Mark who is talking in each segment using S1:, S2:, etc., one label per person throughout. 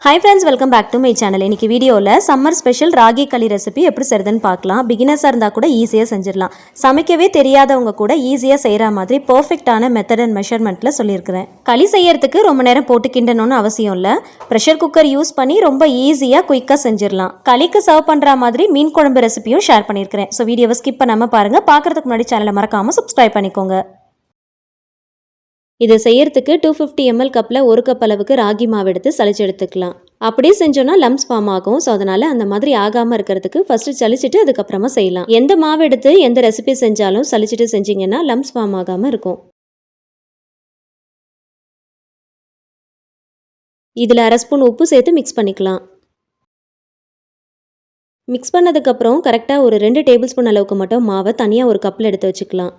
S1: Hi friends, welcome back to my channel. இன்னைக்கு வீடியோவில் summer special ragi களி ரெசிபி எப்படி செய்றதுன்னு பார்க்கலாம். பிகினர்ஸாக இருந்தால் கூட ஈஸியாக செஞ்சிடலாம். சமைக்கவே தெரியாதவங்க கூட ஈஸியாக செய்கிற மாதிரி பர்ஃபெக்டான மெத்தட் அண்ட் மெஷர்மெண்ட்டில் சொல்லியிருக்கிறேன். களி செய்யறதுக்கு ரொம்ப நேரம் போட்டு கிண்டணும்னு அவசியம் இல்லை. ப்ரெஷர் குக்கர் யூஸ் பண்ணி ரொம்ப ஈஸியாக குயிக்காக செஞ்சிடலாம். களிக்கு சர்வ் பண்ணுற மாதிரி மீன் குழம்பு ரெசிபியும் ஷேர் பண்ணியிருக்கிறேன். ஸோ வீடியோவை ஸ்கிப் பண்ணாமல் பாருங்கள். பார்க்குறதுக்கு முன்னாடி சேனலை மறக்காமல் சப்ஸ்கிரைப் பண்ணிக்கோங்க. இது செய்யறதுக்கு 250 ml கப்பில் 1 கப் அளவுக்கு ராகி மாவு எடுத்து சளிச்சு எடுத்துக்கலாம். அப்படியே செஞ்சோன்னா லம்ஸ் ஃபார்ம் ஆகும். ஸோ அதனால் அந்த மாதிரி ஆகாமல் இருக்கிறதுக்கு ஃபஸ்ட்டு சளிச்சிட்டு அதுக்கப்புறமா செய்யலாம். எந்த மாவு எடுத்து எந்த ரெசிபி செஞ்சாலும் சளிச்சிட்டு செஞ்சிங்கன்னா லம்ஸ் ஃபார்ம் ஆகாமல் இருக்கும். இதில் 1/2 ஸ்பூன் உப்பு சேர்த்து மிக்ஸ் பண்ணிக்கலாம். மிக்ஸ் பண்ணதுக்கப்புறம் கரெக்டாக ஒரு 2 டேபிள் ஸ்பூன் அளவுக்கு மட்டும் மாவை தனியாக ஒரு கப்பில் எடுத்து வச்சுக்கலாம்.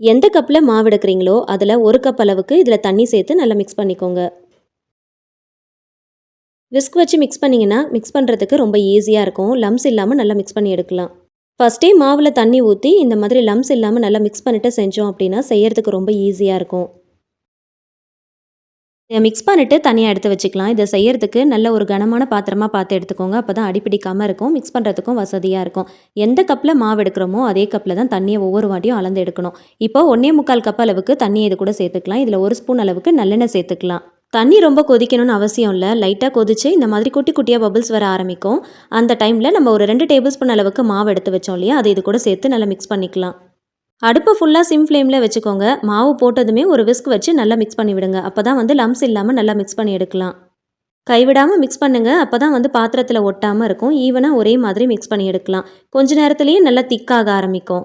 S1: எந்த கப்பில் மாவு எடுக்கிறீங்களோ அதில் 1 கப் அளவுக்கு இதில் தண்ணி சேர்த்து நல்லா மிக்ஸ் பண்ணிக்கோங்க. விஸ்க் வச்சு மிக்ஸ் பண்ணிங்கன்னா மிக்ஸ் பண்ணுறதுக்கு ரொம்ப ஈஸியாக இருக்கும். லம்ஸ் இல்லாமல் நல்லா மிக்ஸ் பண்ணி எடுக்கலாம். ஃபஸ்ட்டே மாவில் தண்ணி ஊற்றி இந்த மாதிரி லம்ஸ் இல்லாமல் நல்லா மிக்ஸ் பண்ணிட்டு செஞ்சோம் அப்படின்னா செய்யறதுக்கு ரொம்ப ஈஸியாக இருக்கும். இதை மிக்ஸ் பண்ணிவிட்டு தனியாக எடுத்து வச்சுக்கலாம். இதை செய்யறதுக்கு நல்ல ஒரு கனமான பாத்திரமாக பார்த்து எடுத்துக்கோங்க. அப்போ தான் அடிப்பிடிக்காமல் இருக்கும். மிக்ஸ் பண்ணுறதுக்கும் வசதியாக இருக்கும். எந்த கப்பில் மாவு எடுக்கிறோமோ அதே கப்பில் தான் தண்ணியை ஒவ்வொரு வாட்டியும் அளந்து எடுக்கணும். இப்போ 1.25 கப் அளவுக்கு தண்ணியை இது கூட சேர்த்துக்கலாம். இதில் 1 ஸ்பூன் அளவுக்கு நல்லெண்ணெய் சேர்த்துக்கலாம். தண்ணி ரொம்ப கொதிக்கணும்னு அவசியம் இல்லை. லைட்டாக கொதிச்சு இந்த மாதிரி குட்டி குட்டியாக பபிள்ஸ் வர ஆரம்பிக்கும். அந்த டைமில் நம்ம ஒரு 2 டேபிள் ஸ்பூன் அளவுக்கு மாவு எடுத்து வச்சோம் இல்லையா, அதை இது கூட சேர்த்து நல்லா மிக்ஸ் பண்ணிக்கலாம். அடுப்பை ஃபுல்லாக சிம் ஃப்ளேமில் வச்சுக்கோங்க. மாவு போட்டதுமே ஒரு விஸ்க் வச்சு நல்லா மிக்ஸ் பண்ணி விடுங்க. அப்போ தான் லம்ஸ் இல்லாமல் நல்லா மிக்ஸ் பண்ணி எடுக்கலாம். கைவிடாமல் மிக்ஸ் பண்ணுங்கள். அப்போ தான் பாத்திரத்தில் ஒட்டாமல் இருக்கும். ஈவனாக ஒரே மாதிரி மிக்ஸ் பண்ணி எடுக்கலாம். கொஞ்ச நேரத்துலேயே நல்லா திக்காக ஆரம்பிக்கும்.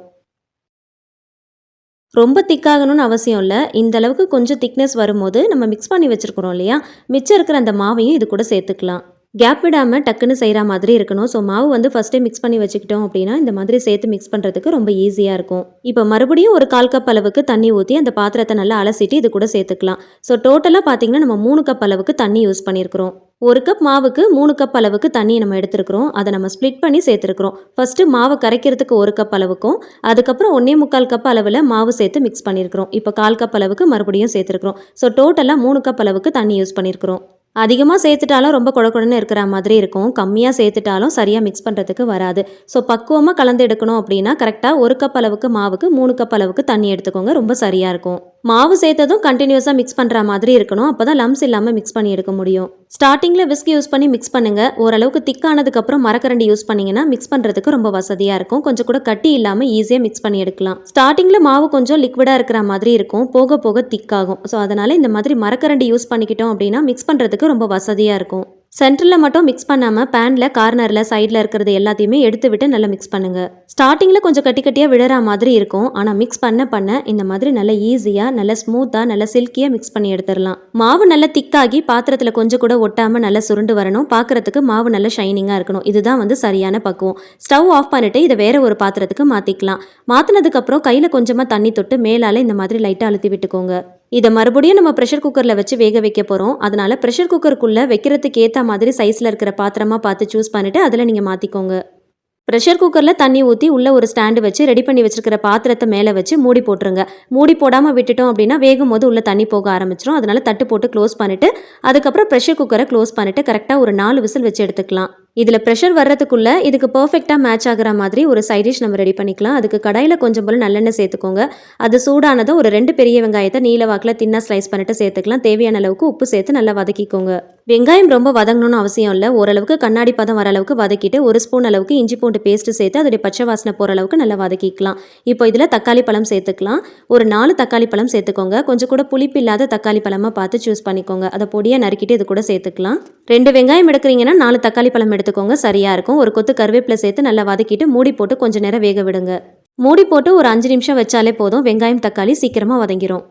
S1: ரொம்ப திக்காகணும்னு அவசியம் இல்லை. இந்த அளவுக்கு கொஞ்சம் திக்னஸ் வரும்போது நம்ம மிக்ஸ் பண்ணி வச்சுருக்கிறோம் இல்லையா, மிச்சம் இருக்கிற அந்த மாவையும் இது கூட சேர்த்துக்கலாம். கேப் விடாமல் டக்குன்னு செய்கிற மாதிரி இருக்கணும். ஸோ மாவு ஃபஸ்ட்டே மிக்ஸ் பண்ணி வச்சுக்கிட்டோம் அப்படின்னா இந்த மாதிரி சேர்த்து மிக்ஸ் பண்ணுறதுக்கு ரொம்ப ஈஸியாக இருக்கும். இப்போ மறுபடியும் ஒரு 1/4 கப் அளவுக்கு தண்ணி ஊற்றி அந்த பாத்திரத்தை நல்லா அலசிட்டு இது கூட சேர்த்துக்கலாம். ஸோ டோட்டலாக பார்த்தீங்கன்னா நம்ம 3 கப் அளவுக்கு தண்ணி யூஸ் பண்ணியிருக்கிறோம். 1 கப் மாவுக்கு 3 கப் அளவுக்கு தண்ணி நம்ம எடுத்துருக்கிறோம். அதை நம்ம ஸ்ப்ளிட் பண்ணி சேர்த்துருக்கிறோம். ஃபஸ்ட்டு மாவை கரைக்கிறதுக்கு 1 கப் அளவுக்கும் அதுக்கப்புறம் 1.25 கப் அளவில் மாவு சேர்த்து மிக்ஸ் பண்ணியிருக்கிறோம். இப்போ 1/4 கப் அளவுக்கு மறுபடியும் சேர்த்துருக்கிறோம். ஸோ டோட்டலாக 3 கப் அளவுக்கு தண்ணி யூஸ் பண்ணியிருக்கிறோம். அதிகமாக சேர்த்துட்டாலும் ரொம்ப குழக்குழன்னு இருக்கிற மாதிரி இருக்கும். கம்மியாக சேர்த்துட்டாலும் சரியாக மிக்ஸ் பண்ணுறதுக்கு வராது. ஸோ பக்குவமாக கலந்து எடுக்கணும் அப்படின்னா கரெக்டாக 1 கப் அளவுக்கு மாவுக்கு 3 கப் அளவுக்கு தண்ணி எடுத்துக்கோங்க. ரொம்ப சரியாக இருக்கும். மாவு சேர்த்ததும் கண்டினியூஸாக மிக்ஸ் பண்ணுற மாதிரி இருக்கணும். அப்போ தான் லம்ஸ் இல்லாமல் மிக்ஸ் பண்ணி எடுக்க முடியும். ஸ்டார்டிங்கில் விஸ்க் யூஸ் பண்ணி மிக்ஸ் பண்ணுங்கள். ஓரளவுக்கு திக்கானதுக்கப்புறம் மரக்கரண்டி யூஸ் பண்ணிங்கன்னா மிக்ஸ் பண்ணுறதுக்கு ரொம்ப வசதியாக இருக்கும். கொஞ்சம் கூட கட்டி இல்லாமல் ஈஸியாக மிக்ஸ் பண்ணி எடுக்கலாம். ஸ்டார்டிங்கில் மாவு கொஞ்சம் லிக்விடாக இருக்கிற மாதிரி இருக்கும். போக போக திக்காகும். ஸோ அதனால் இந்த மாதிரி மரக்கரண்டி யூஸ் பண்ணிக்கிட்டோம் அப்படின்னா மிக்ஸ் பண்ணுறதுக்கு ரொம்ப வசதியாக இருக்கும். சென்டரில் மட்டும் மிக்ஸ் பண்ணாமல் பேனில் கார்னரில் சைடில் இருக்கிறது எல்லாத்தையுமே எடுத்து விட்டு நல்லா மிக்ஸ் பண்ணுங்கள். ஸ்டார்டிங்கில் கொஞ்சம் கட்டி கட்டியாக விழற மாதிரி இருக்கும். ஆனால் மிக்ஸ் பண்ண இந்த மாதிரி நல்லா ஈஸியாக நல்லா ஸ்மூத்தாக நல்லா சில்கியாக மிக்ஸ் பண்ணி எடுத்துடலாம். மாவு நல்லா திக்காகி பாத்திரத்தில் கொஞ்சம் கூட ஒட்டாமல் நல்லா சுருண்டு வரணும். பார்க்குறதுக்கு மாவு நல்லா ஷைனிங்காக இருக்கணும். இதுதான் சரியான பக்குவம். ஸ்டவ் ஆஃப் பண்ணிவிட்டு இதை வேற ஒரு பாத்திரத்துக்கு மாற்றிக்கலாம். மாற்றினதுக்கப்புறம் கையில் கொஞ்சமாக தண்ணி தொட்டு மேலால் இந்த மாதிரி லைட்டாக அழுத்தி விட்டுக்கோங்க. இதை மறுபடியும் நம்ம ப்ரெஷர் குக்கரில் வச்சு வேக வைக்க போகிறோம். அதனால் ப்ரெஷர் குக்கருக்குள்ளே வைக்கிறதுக்கு ஏற்ற மாதிரி சைஸில் இருக்கிற பாத்திரமாக பார்த்து சூஸ் பண்ணிவிட்டு அதில் நீங்கள் மாற்றிக்கோங்க. ப்ரெஷர் குக்கரில் தண்ணி ஊற்றி உள்ளே ஒரு ஸ்டாண்டு வச்சு ரெடி பண்ணி வச்சுருக்கிற பாத்திரத்தை மேலே வச்சு மூடி போட்டுருங்க. மூடி போடாமல் விட்டுட்டோம் அப்படின்னா வேகும் போது உள்ளே தண்ணி போக ஆரம்பிச்சிடும். அதனால் தட்டு போட்டு க்ளோஸ் பண்ணிவிட்டு அதுக்கப்புறம் ப்ரெஷர் குக்கரை க்ளோஸ் பண்ணிவிட்டு கரெக்டாக ஒரு 4 விசில் வச்சு எடுத்துக்கலாம். இதில் ப்ரெஷர் வர்றதுக்குள்ளே இதுக்கு பர்ஃபெக்டாக மேட்ச் ஆகிற மாதிரி ஒரு சைட் டிஷ் நம்ம ரெடி பண்ணிக்கலாம். அதுக்கு கடாயில் கொஞ்சம் போல் நல்லெண்ணெய் சேர்த்துக்கோங்க. அது சூடானதை ஒரு 2 பெரிய வெங்காயத்தை நீல வாக்கில் தின்னாக ஸ்லைஸ் பண்ணிட்டு சேர்த்துக்கலாம். தேவையான அளவுக்கு உப்பு சேர்த்து நல்லா வதக்கிக்கோங்க. வெங்காயம் ரொம்ப வதங்கணும்னு அவசியம் இல்லை. ஓரளவுக்கு கண்ணாடி பதம் வர அளவுக்கு வதக்கிட்டு 1 ஸ்பூன் அளவுக்கு இஞ்சி பூண்டு பேஸ்ட்டு சேர்த்து அதோடைய பச்சை வாசனை போகிற அளவுக்கு நல்லா வதக்கிக்கலாம். இப்போ இதில் தக்காளி பழம் சேர்த்துக்கலாம். ஒரு 4 தக்காளி பழம் சேர்த்துக்கோங்க. கொஞ்சம் கூட புளிப்பு இல்லாத தக்காளி பழமாக பார்த்து சூஸ் பண்ணிக்கோங்க. அதை பொடியாக நறுக்கிட்டு இது கூட சேர்த்துக்கலாம். 2 வெங்காயம் எடுக்கிறீங்கன்னா 4 தக்காளி பழம் எடுத்துக்கோங்க. சரியாக இருக்கும். ஒரு கொத்து கருவேப்பிலை சேர்த்து நல்லா வதக்கிட்டு மூடி போட்டு கொஞ்சம் நேரம் வேக விடுங்க. மூடி போட்டு ஒரு 5 நிமிஷம் வச்சாலே போதும். வெங்காயம் தக்காளி சீக்கிரமாக வதங்கிரும்.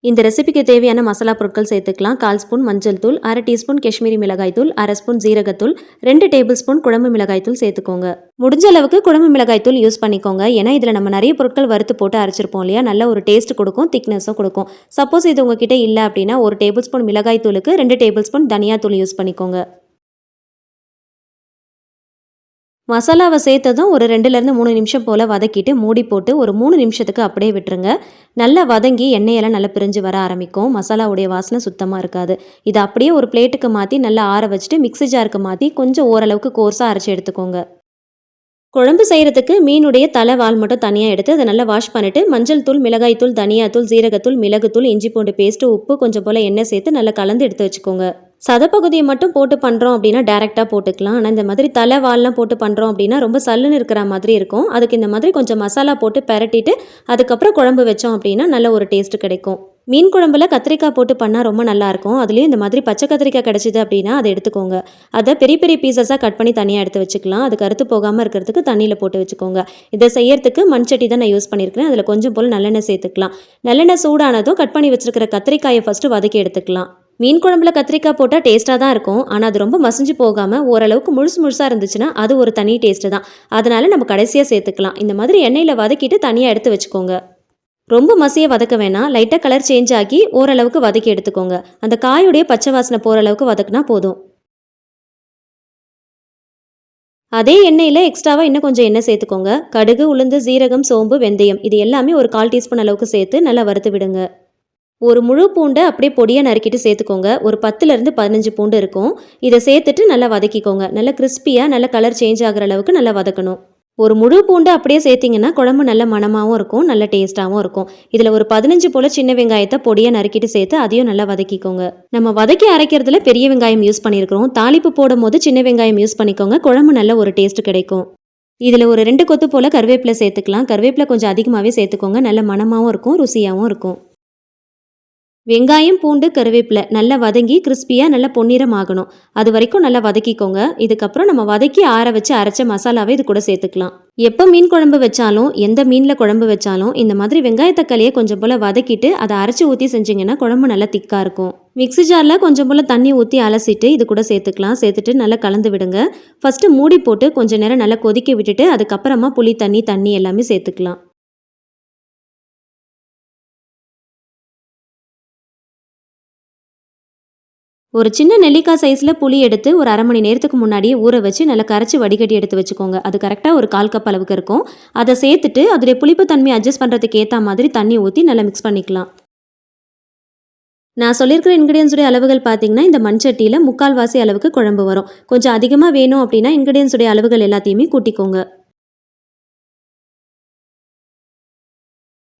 S1: இந்த ரெசிபிக்கு தேவையான மசாலா பொருட்கள் சேர்த்துக்கலாம். 1/4 ஸ்பூன் மஞ்சள் தூள், 1/2 டீஸ்பூன் காஷ்மீரி மிளகாய் தூள், 1/2 ஸ்பூன் ஜீரகத்தூள், 2 டேபிள் ஸ்பூன் குழம்பு மிளகாய் தூள் சேர்த்துக்கோங்க. முடிஞ்ச அளவுக்கு குழம்பு மிளகாய் தூள் யூஸ் பண்ணிக்கோங்க. ஏன்னா இதில் நம்ம நிறைய பொருட்கள் வறுத்து போட்டு அரைச்சிருப்போம் இல்லையா, நல்ல ஒரு டேஸ்ட் கொடுக்கும், திக்னஸும் கொடுக்கும். சப்போஸ் இது உங்ககிட்ட இல்லை அப்படின்னா 1 டேபிள் ஸ்பூன் மிளகாய் தூளுக்கு 2 டேபிள் ஸ்பூன் தனியா தூள் யூஸ் பண்ணிக்கோங்க. மசாலாவை சேர்த்ததும் ஒரு 2லேருந்து 3 நிமிஷம் போல் வதக்கிட்டு மூடி போட்டு ஒரு 3 நிமிஷத்துக்கு அப்படியே விட்டுருங்க. நல்லா வதங்கி எண்ணெயெல்லாம் நல்லா பிரிஞ்சு வர ஆரம்பிக்கும். மசாலாவுடைய வாசனை சுத்தமாக இருக்காது. இதை அப்படியே ஒரு பிளேட்டுக்கு மாற்றி நல்லா ஆற வச்சுட்டு மிக்ஸி ஜாருக்கு மாற்றி கொஞ்சம் ஓரளவுக்கு கோர்ஸாக அரைச்சி எடுத்துக்கோங்க. குழம்பு செய்கிறதுக்கு மீனுடைய தலை வால் மட்டும் தனியாக எடுத்து அதை நல்லா வாஷ் பண்ணிவிட்டு மஞ்சள் தூள், மிளகாய் தூள், தனியாத்தூள், ஜீரகத்தூள், மிளகுத்தூள், இஞ்சி பூண்டு பேஸ்ட்டு, உப்பு கொஞ்சம் போல் எண்ணெய் சேர்த்து நல்லா கலந்து எடுத்து வச்சுக்கோங்க. சதப்பகுதியை மட்டும் போட்டு பண்ணுறோம் அப்படின்னா டேரெக்டாக போட்டுக்கலாம். ஆனால் இந்த மாதிரி தலை வால்லாம் போட்டு பண்ணுறோம் அப்படின்னா ரொம்ப சல்லுன்னு இருக்கிற மாதிரி இருக்கும். அதுக்கு இந்த மாதிரி கொஞ்சம் மசாலா போட்டு பெரட்டிட்டு அதுக்கப்புறம் குழம்பு வச்சோம் அப்படின்னா நல்ல ஒரு டேஸ்ட்டு கிடைக்கும். மீன் குழம்புல கத்திரிக்காய் போட்டு பண்ணால் ரொம்ப நல்லாயிருக்கும். அதுலேயும் இந்த மாதிரி பச்சை கத்திரிக்காய் கிடச்சிது அப்படின்னா அதை எடுத்துக்கோங்க. அதை பெரிய பெரிய பீசஸாக கட் பண்ணி தனியாக எடுத்து வச்சுக்கலாம். அது கருத்து போகாமல் இருக்கிறதுக்கு தண்ணியில் போட்டு வச்சுக்கோங்க. இதை செய்யறதுக்கு மண்சட்டி தான் நான் யூஸ் பண்ணியிருக்கிறேன். அதில் கொஞ்சம் போல் நல்லெண்ணெய் சேர்த்துக்கலாம். நல்லெண்ணெய் சூடானதும் கட் பண்ணி வச்சுருக்கிற கத்திரிக்காயை ஃபஸ்ட்டு வதக்கி எடுத்துக்கலாம். மீன் குழம்புல கத்திரிக்காய் போட்டால் டேஸ்ட்டாக தான் இருக்கும். ஆனால் அது ரொம்ப மசிஞ்சு போகாமல் ஓரளவுக்கு முழுசாக இருந்துச்சுன்னா அது ஒரு தனி டேஸ்ட்டு தான். அதனால் நம்ம கடைசியாக சேர்த்துக்கலாம். இந்த மாதிரி எண்ணெயில் வதக்கிட்டு தனியாக எடுத்து வச்சுக்கோங்க. ரொம்ப மசிய வதக்க வேணாம். லைட்டாக கலர் சேஞ்ச் ஆகி ஓரளவுக்கு வதக்கி எடுத்துக்கோங்க. அந்த காயுடைய பச்சை வாசனை போகிற அளவுக்கு வதக்குனா போதும். அதே எண்ணெயில் எக்ஸ்ட்ராவாக இன்னும் கொஞ்சம் எண்ணெய் சேர்த்துக்கோங்க. கடுகு, உளுந்து, சீரகம், சோம்பு, வெந்தயம் இது எல்லாமே ஒரு 1/4 டீஸ்பூன் அளவுக்கு சேர்த்து நல்லா வறுத்து விடுங்க. ஒரு முழு பூண்டை அப்படியே பொடியாக நறுக்கிட்டு சேர்த்துக்கோங்க. ஒரு 10லேருந்து 15 பூண்டு இருக்கும். இதை சேர்த்துட்டு நல்லா வதக்கிக்கோங்க. நல்லா கிறிஸ்பியாக நல்லா கலர் சேஞ்ச் ஆகிற அளவுக்கு நல்லா வதக்கணும். ஒரு முழு பூண்டு அப்படியே சேர்த்திங்கன்னா குழம்பு நல்ல மணமாகவும் இருக்கும், நல்ல டேஸ்ட்டாகவும் இருக்கும். இதில் ஒரு 15 போல் சின்ன வெங்காயத்தை பொடியாக நறுக்கிட்டு சேர்த்து அதையும் நல்லா வதக்கிக்கோங்க. நம்ம வதக்கி அரைக்கிறதுல பெரிய வெங்காயம் யூஸ் பண்ணியிருக்கிறோம். தாளிப்பு போடும் போது சின்ன வெங்காயம் யூஸ் பண்ணிக்கோங்க. குழம்பு நல்ல ஒரு டேஸ்ட் கிடைக்கும். இதில் ஒரு 2 கொத்து போல் கருவேப்பிலை சேர்த்துக்கலாம். கருவேப்பிலை கொஞ்சம் அதிகமாகவே சேர்த்துக்கோங்க. நல்ல மணமாகவும் இருக்கும், ருசியாகவும் இருக்கும். வெங்காயம், பூண்டு, கருவேப்பிலை நல்லா வதங்கி கிறிஸ்பியாக நல்லா பொன்னிறம் ஆகணும். அது வரைக்கும் நல்லா வதக்கிக்கோங்க. இதுக்கப்புறம் நம்ம வதக்கி ஆற வச்சு அரைச்ச மசாலாவை இது கூட சேர்த்துக்கலாம். எப்போ மீன் குழம்பு வச்சாலும் எந்த மீனில் குழம்பு வச்சாலும் இந்த மாதிரி வெங்காய தக்காளியை கொஞ்சம் போல் வதக்கிட்டு அதை அரைச்சி ஊற்றி செஞ்சிங்கன்னா குழம்பு நல்லா திக்காக இருக்கும். மிக்ஸி ஜாரில் கொஞ்சம் போல் தண்ணி ஊற்றி அலசிட்டு இது கூட சேர்த்துக்கலாம். சேர்த்துட்டு நல்லா கலந்து விடுங்க. ஃபஸ்ட்டு மூடி போட்டு கொஞ்சம் நேரம் நல்லா கொதிக்க விட்டுட்டு அதுக்கப்புறமா புளி தண்ணி எல்லாமே சேர்த்துக்கலாம். ஒரு சின்ன நெல்லிக்காய் சைஸில் புளி எடுத்து ஒரு 1/2 மணி நேரத்துக்கு முன்னாடியே ஊற வச்சு நல்லா கரைச்சி வடிகட்டி எடுத்து வச்சுக்கோங்க. அது கரெக்டாக ஒரு 1/4 கப் அளவுக்கு இருக்கும். அதை சேர்த்துட்டு அதோடைய புளிப்பு தன்மையை அட்ஜஸ்ட் பண்ணுறதுக்கு ஏற்ற மாதிரி தண்ணி ஊற்றி நல்லா மிக்ஸ் பண்ணிக்கலாம். நான் சொல்லியிருக்கிற இன்கிரியன்ஸுடைய அளவுகள் பார்த்தீங்கன்னா இந்த மண்சட்டியில் 3/4 வாசி அளவுக்கு குழம்பு வரும். கொஞ்சம் அதிகமாக வேணும் அப்படின்னா இன்கிரியன்ஸுடைய அளவுகள் எல்லாத்தையுமே கூட்டிக்கோங்க.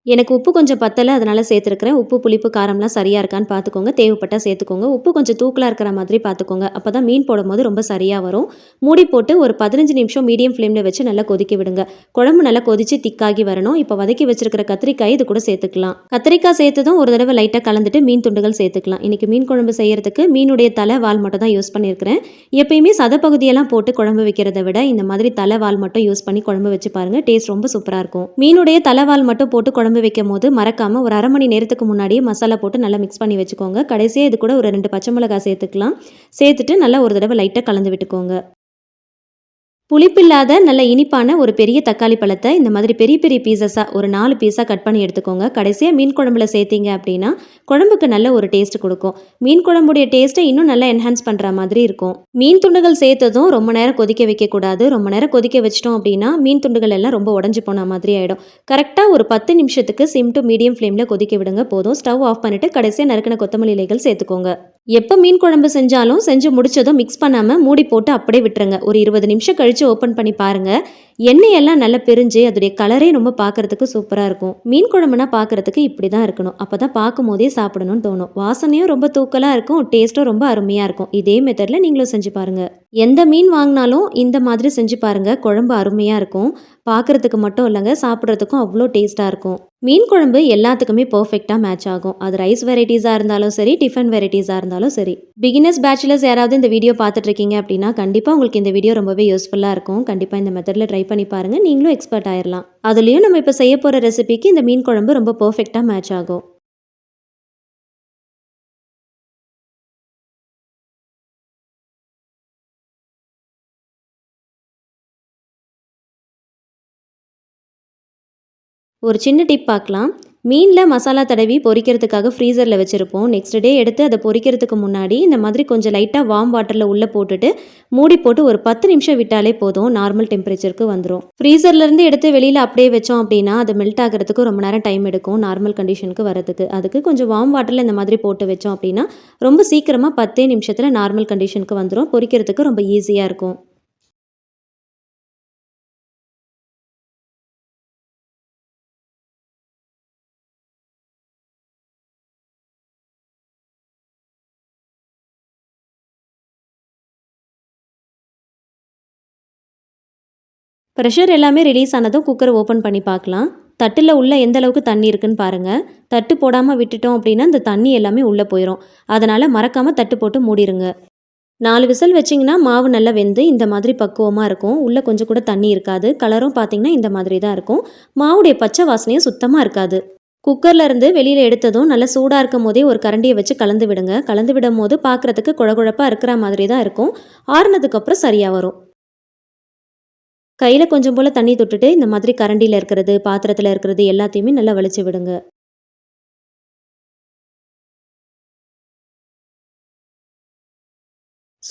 S1: எனக்கு உப்பு கொஞ்சம் பத்தலை, அதனால் சேர்த்துருக்கிறேன். உப்பு, புளிப்பு, காரம்லாம் சரியாக இருக்கான்னு பார்த்துக்கோங்க. தேவைப்பட்டால் சேர்த்துக்கோங்க. உப்பு கொஞ்சம் தூக்கலாக இருக்கிற மாதிரி பார்த்துக்கோங்க. அப்போ தான் மீன் போடும்போது ரொம்ப சரியாக வரும். மூடி போட்டு ஒரு 15 நிமிஷம் மீடியம் ஃப்ளேமில் வச்சு நல்லா கொதிக்க விடுங்க. குழம்பு நல்லா கொதித்து திக்காகி வரணும். இப்போ வதக்கி வச்சிருக்கிற கத்திரிக்காய் இது கூட சேர்த்துக்கலாம். கத்திரிக்காய் சேர்த்ததும் ஒரு தடவை லைட்டாக கலந்துட்டு மீன் துண்டுகள் சேர்த்துக்கலாம். இன்றைக்கி மீன் குழம்பு செய்கிறதுக்கு மீனுடைய தலை வால் மட்டும் தான் யூஸ் பண்ணியிருக்கிறேன். எப்பயுமே சதப்பகுதியெல்லாம் போட்டு குழம்பு வைக்கிறத விட இந்த மாதிரி தலை வால் மட்டும் யூஸ் பண்ணி குழம்பு வச்சு பாருங்கள். டேஸ்ட் ரொம்ப சூப்பராக இருக்கும். மீனுடைய தலைவால் மட்டும் போட்டு குழம்பு வைக்கும் போது மறக்காமல் ஒரு 1/2 மணி நேரத்துக்கு முன்னாடியே மசாலா போட்டு நல்லா மிக்ஸ் பண்ணி வச்சுக்கோங்க. கடைசியாக இது கூட ஒரு 2 பச்சை மிளகாய் சேர்த்துக்கலாம். சேர்த்துட்டு நல்லா ஒரு தடவை லைட்டாக கலந்து விட்டுக்கோங்க. புளிப்பில்லாத நல்ல இனிப்பான ஒரு பெரிய தக்காளி பழத்தை இந்த மாதிரி பெரிய பெரிய பீசஸாக ஒரு 4 பீஸாக கட் பண்ணி எடுத்துக்கோங்க. கடைசியாக மீன் குழம்புல சேர்த்திங்க அப்படின்னா குழம்புக்கு நல்ல ஒரு டேஸ்ட் கொடுக்கும். மீன் குழம்புடைய டேஸ்ட்டை இன்னும் நல்லா என்ஹான்ஸ் பண்ணுற மாதிரி இருக்கும். மீன் துண்டுகள் சேர்த்ததும் ரொம்ப நேரம் கொதிக்க வைக்கக்கூடாது. ரொம்ப நேரம் கொதிக்க வச்சிட்டோம் அப்படின்னா மீன் துண்டுகள் எல்லாம் ரொம்ப உடஞ்சி போன மாதிரி ஆகிடும். கரெக்டாக ஒரு 10 நிமிஷத்துக்கு சிம் டு மீடியம் ஃப்ளேமில் கொதிக்க விடுங்க போதும். ஸ்டவ் ஆஃப் பண்ணிவிட்டு கடைசியாக நறுக்கின கொத்தமல்லி இலைகள் சேர்த்துக்கோங்க. எப்போ மீன் குழம்பு செஞ்சாலும் செஞ்சு முடிச்சதும் மிக்ஸ் பண்ணாமல் மூடி போட்டு அப்படியே விட்டுருங்க. ஒரு 20 நிமிஷம் கழித்து ஓப்பன் பண்ணி பாருங்கள். எண்ணெயெல்லாம் நல்லா பிரிஞ்சு அதோடைய கலரே ரொம்ப பார்க்குறதுக்கு சூப்பராக இருக்கும். மீன் குழம்புனா பார்க்குறதுக்கு இப்படி தான் இருக்கணும். அப்போ தான் பார்க்கும் போதே சாப்பிடணும்னு தோணும். வாசனையும் ரொம்ப தூக்கலாக இருக்கும், டேஸ்ட்டும் ரொம்ப அருமையாக இருக்கும். இதே மெத்தடில் நீங்களும் செஞ்சு பாருங்கள். எந்த மீன் வாங்கினாலும் இந்த மாதிரி செஞ்சு பாருங்கள். குழம்பு அருமையாக இருக்கும். பார்க்குறதுக்கு மட்டும் இல்லைங்க, சாப்பிட்றதுக்கும் அவ்வளோ டேஸ்ட்டாக இருக்கும். மீன் குழம்பு எல்லாத்துக்குமே பர்ஃபெக்டாக மேட்ச் ஆகும். அது ரைஸ் வெரைட்டிஸாக இருந்தாலும் சரி, டிஃபன் வெரைட்டிஸாக இருந்தாலும் சரி. பிகினர்ஸ் பேச்சுலர்ஸ் யாராவது இந்த வீடியோ பார்த்துட்டு இருக்கீங்க அப்படின்னா கண்டிப்பாக உங்களுக்கு இந்த வீடியோ ரொம்பவே யூஸ்ஃபுல்லாக இருக்கும். கண்டிப்பாக இந்த மெத்தடில் ட்ரை பண்ணி பாருங்கள். நீங்களும் எக்ஸ்பர்ட் ஆயிடலாம். அதுலேயும் நம்ம இப்போ செய்ய போகிற ரெசிபிக்கு இந்த மீன் குழம்பு ரொம்ப பர்ஃபெக்டாக மேட்ச் ஆகும். ஒரு சின்ன டிப் பார்க்கலாம். மீனில் மசாலா தடவி பொரிக்கிறதுக்காக ஃப்ரீசரில் வச்சுருப்போம். நெக்ஸ்ட் டே எடுத்து அதை பொரிக்கிறதுக்கு முன்னாடி இந்த மாதிரி கொஞ்சம் லைட்டாக வார்ம் வாட்டரில் உள்ளே போட்டுட்டு மூடி போட்டு ஒரு 10 நிமிஷம் விட்டாலே போதும், நார்மல் டெம்பரேச்சருக்கு வந்துடும். ஃப்ரீசர்லேருந்து எடுத்து வெளியில் அப்படியே வச்சோம் அப்படின்னா அது மெல்ட் ஆகிறதுக்கு ரொம்ப நேரம் டைம் எடுக்கும் நார்மல் கண்டிஷனுக்கு வரதுக்கு. அதுக்கு கொஞ்சம் வார்ம் வாட்டரில் இந்த மாதிரி போட்டு வச்சோம் அப்படின்னா ரொம்ப சீக்கிரமாக 10 நிமிஷத்தில் நார்மல் கண்டிஷனுக்கு வந்துடும். பொரிக்கிறதுக்கு ரொம்ப ஈஸியாக இருக்கும். ப்ரெஷர் எல்லாமே ரிலீஸ் ஆனதும் குக்கரை ஓப்பன் பண்ணி பார்க்கலாம். தட்டில் உள்ள எந்த அளவுக்கு தண்ணி இருக்குன்னு பாருங்கள். தட்டு போடாமல் விட்டுட்டோம் அப்படின்னா இந்த தண்ணி எல்லாமே உள்ளே போயிடும். அதனால் மறக்காமல் தட்டு போட்டு மூடிடுங்க. 4 விசில் வச்சிங்கன்னா மாவு நல்லா வெந்து இந்த மாதிரி பக்குவமாக இருக்கும். உள்ளே கொஞ்சம் கூட தண்ணி இருக்காது. கலரும் பார்த்திங்கன்னா இந்த மாதிரி தான் இருக்கும். மாவுடைய பச்சை வாசனையும் சுத்தமாக இருக்காது. குக்கரில் இருந்து வெளியில் எடுத்ததும் நல்லா சூடாக இருக்கும் போதே ஒரு கரண்டியை வச்சு கலந்து விடுங்க. கலந்து விடும் போது பார்க்குறதுக்கு குழகுழப்பாக இருக்கிற மாதிரி தான் இருக்கும். ஆறுனதுக்கப்புறம் சரியாக வரும். கையில் கொஞ்சம் போல் தண்ணி தொட்டுட்டு இந்த மாதிரி கரண்டியில் இருக்கிறது, பாத்திரத்தில் இருக்கிறது எல்லாத்தையுமே நல்லா வலிச்சு விடுங்க.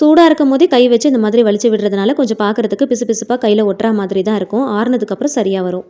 S1: சூடாக இருக்கும் போதே கை வச்சு இந்த மாதிரி வலிச்சு விடுறதுனால கொஞ்சம் பார்க்குறதுக்கு பிசு பிசுப்பாக கையில் ஒட்டுற மாதிரி தான் இருக்கும். ஆறுனதுக்கப்புறம் சரியாக வரும்.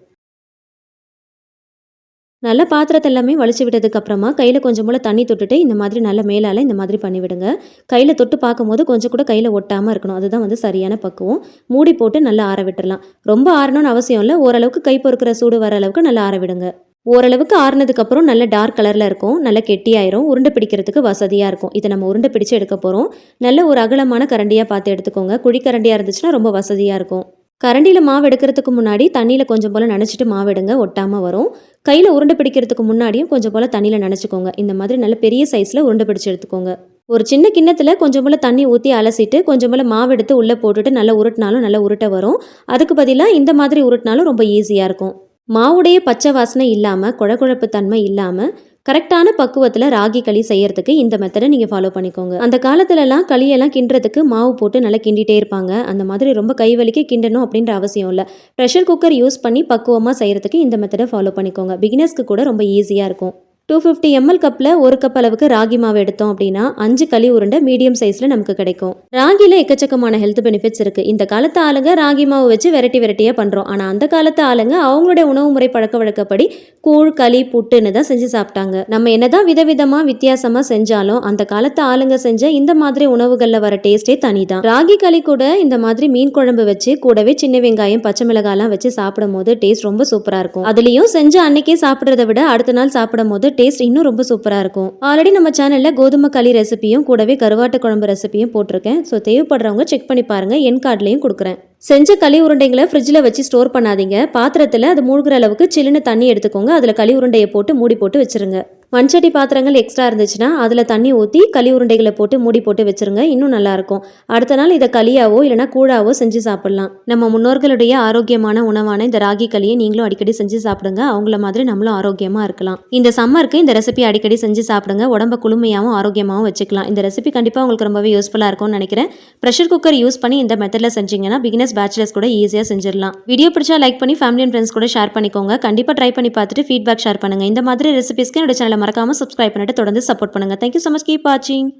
S1: நல்ல பாத்திரத்தை எல்லாமே வலிச்சு விட்டதுக்கப்புறமா கையில் கொஞ்சம் போல் தண்ணி தொட்டுட்டு இந்த மாதிரி நல்ல மேலால் இந்த மாதிரி பண்ணிவிடுங்க. கையில் தொட்டு பார்க்கும்போது கொஞ்சம் கூட கையில் ஒட்டாமல் இருக்கணும். அதுதான் வந்து சரியான பக்குவம். மூடி போட்டு நல்லா ஆற விட்டுடலாம். ரொம்ப ஆறணும்னு அவசியம் இல்லை. ஓரளவுக்கு கை பொறுக்கிற சூடு வர அளவுக்கு நல்லா ஆற விடுங்க. ஓரளவுக்கு ஆறுனதுக்கப்புறம் நல்ல டார்க் கலரில் இருக்கும். நல்ல கெட்டியாயிரும். உருண்டை பிடிக்கிறதுக்கு வசதியாக இருக்கும். இதை நம்ம உருண்டை பிடிச்சு எடுக்க போகிறோம். நல்ல ஒரு அகலமான கரண்டியாக பார்த்து எடுத்துக்கோங்க. குழிக்கரண்டியாக இருந்துச்சுன்னா ரொம்ப வசதியாக இருக்கும். கரண்டியில் மாவு எடுக்கிறதுக்கு முன்னாடி தண்ணியில் கொஞ்சம் போல் நனைச்சிட்டு மாவு எடுங்க, ஒட்டாமல் வரும். கையில் உருண்டை பிடிக்கிறதுக்கு முன்னாடியும் கொஞ்சம் போல் தண்ணியில் நனைச்சிக்கோங்க. இந்த மாதிரி நல்ல பெரிய சைஸில் உருண்டை பிடிச்சி எடுத்துக்கோங்க. ஒரு சின்ன கிண்ணத்தில் கொஞ்சம் போல் தண்ணி ஊற்றி அலசிட்டு கொஞ்சம் போல் மாவு எடுத்து உள்ளே போட்டுட்டு நல்லா உருட்டினாலும் நல்லா உருட்டை வரும். அதுக்கு பதிலாக இந்த மாதிரி உருட்டினாலும் ரொம்ப ஈஸியாக இருக்கும். மாவுடைய பச்சை வாசனை இல்லாமல் குழகுழப்பு தன்மை இல்லாமல் கரெக்டான பக்குவத்தில் ராகி களி செய்யறதுக்கு இந்த மெத்தடை நீங்கள் ஃபாலோ பண்ணிக்கோங்க. அந்த காலத்துலலாம் களியெல்லாம் கிண்டுறதுக்கு மாவு போட்டு நல்லா கிண்டிகிட்டே இருப்பாங்க. அந்த மாதிரி ரொம்ப கை வலிக்க கிண்டணும் அப்படின்ற அவசியம் இல்லை. ப்ரெஷர் குக்கர் யூஸ் பண்ணி பக்குவமாக செய்கிறதுக்கு இந்த மெத்தடை ஃபாலோ பண்ணிக்கோங்க. பிகினர்ஸ்க்கு கூட ரொம்ப ஈஸியாக இருக்கும். 250 ml கப்பில் 1 கப் அளவுக்கு ராகி மாவு எடுத்தோம் அப்படின்னா 5 களி உருண்டை மீடியம் சைஸில் நமக்கு கிடைக்கும். ராகியில் எக்கச்சக்கமான ஹெல்த் பெனிஃபிட்ஸ் இருக்குது. இந்த காலத்து ஆளுங்க ராகி மாவு வச்சு வெரைட்டியாக பண்ணுறோம். ஆனால் அந்த காலத்து ஆளுங்க அவங்களுடைய உணவு முறை பழக்க வழக்கப்படி கூழ் களி புட்டுன்னு தான் செஞ்சு சாப்பிட்டாங்க. நம்ம என்னதான் விதவிதமாக வித்தியாசமாக செஞ்சாலும் அந்த காலத்து ஆளுங்க செஞ்ச இந்த மாதிரி உணவுகளில் வர டேஸ்டே தனி தான். ராகி களி கூட இந்த மாதிரி மீன் குழம்பு வச்சு கூடவே சின்ன வெங்காயம் பச்சை மிளகாய்லாம் வச்சு சாப்பிடும் போது டேஸ்ட் ரொம்ப சூப்பராக இருக்கும். அதுலேயும் செஞ்சு அன்னைக்கே சாப்பிட்றத விட அடுத்த நாள் சாப்பிடும் போது டேஸ்ட் இன்னும் ரொம்ப சூப்பராக இருக்கும். ஆல்ரெடி நம்ம சேனலில் கோதுமை களி ரெசிபியும் கூடவே கருவாட்டு குழம்பு ரெசிபியும் போட்டிருக்கேன். ஸோ தேவைப்படுறவங்க செக் பண்ணி பாருங்கள். என் கார்ட்லேயும் கொடுக்குறேன். செஞ்ச களி உருண்டைங்களை ஃப்ரிட்ஜில் வச்சு ஸ்டோர் பண்ணாதீங்க. பாத்திரத்தில் அது மூழ்கிற அளவுக்கு சில்லுன்னு தண்ணி எடுத்துக்கோங்க. அதில் களி உருண்டையை போட்டு மூடி போட்டு வச்சுருங்க. மண்சட்டி பாத்திரங்கள் எக்ஸ்ட்ரா இருந்துச்சுன்னா அதில் தண்ணி ஊற்றி களி உருண்டைகளை போட்டு மூடி போட்டு வச்சுருங்க. இன்னும் நல்லாயிருக்கும். அடுத்த நாள் இதை களியாவோ இல்லைனா கூழாவோ செஞ்சு சாப்பிட்லாம். நம்ம முன்னோர்களுடைய ஆரோக்கியமான உணவான இந்த ராகி களியை நீங்களும் அடிக்கடி செஞ்சு சாப்பிடுங்க. அவங்கள மாதிரி நம்மளும் ஆரோக்கியமாக இருக்கலாம். இந்த சம்மருக்கு இந்த ரெசிபி அடிக்கடி செஞ்சு சாப்பிடுங்க. உடம்ப குளுமையாகவும் ஆரோக்கியமாகவும் வச்சுக்கலாம். இந்த ரெசிபி கண்டிப்பாக உங்களுக்கு ரொம்பவே யூஸ்ஃபுல்லாக இருக்கும்னு நினைக்கிறேன். ப்ரெஷர் குக்கர் யூஸ் பண்ணி இந்த மெத்தடில் செஞ்சீங்கன்னா பிகினர்ஸ் பேச்சுலர்ஸ் கூட ஈஸியாக செஞ்சிடலாம். வீடியோ பிடிச்சா லைக் பண்ணி ஃபேமிலி அண்ட் ஃப்ரெண்ட்ஸ் கூட ஷேர் பண்ணிக்கோங்க. கண்டிப்பாக ட்ரை பண்ணி பார்த்துட்டு ஃபீட்பேக் ஷேர் பண்ணுங்கள். இந்த மாதிரி ரெசிபிஸ்க்கு என்னோட சேனலை மறக்காமல் சப்ஸ்கிரைப் பண்ணிட்டு தொடர்ந்து சப்போர்ட் பண்ணுங்கள். Thank you so much. கீப் வாட்சிங்.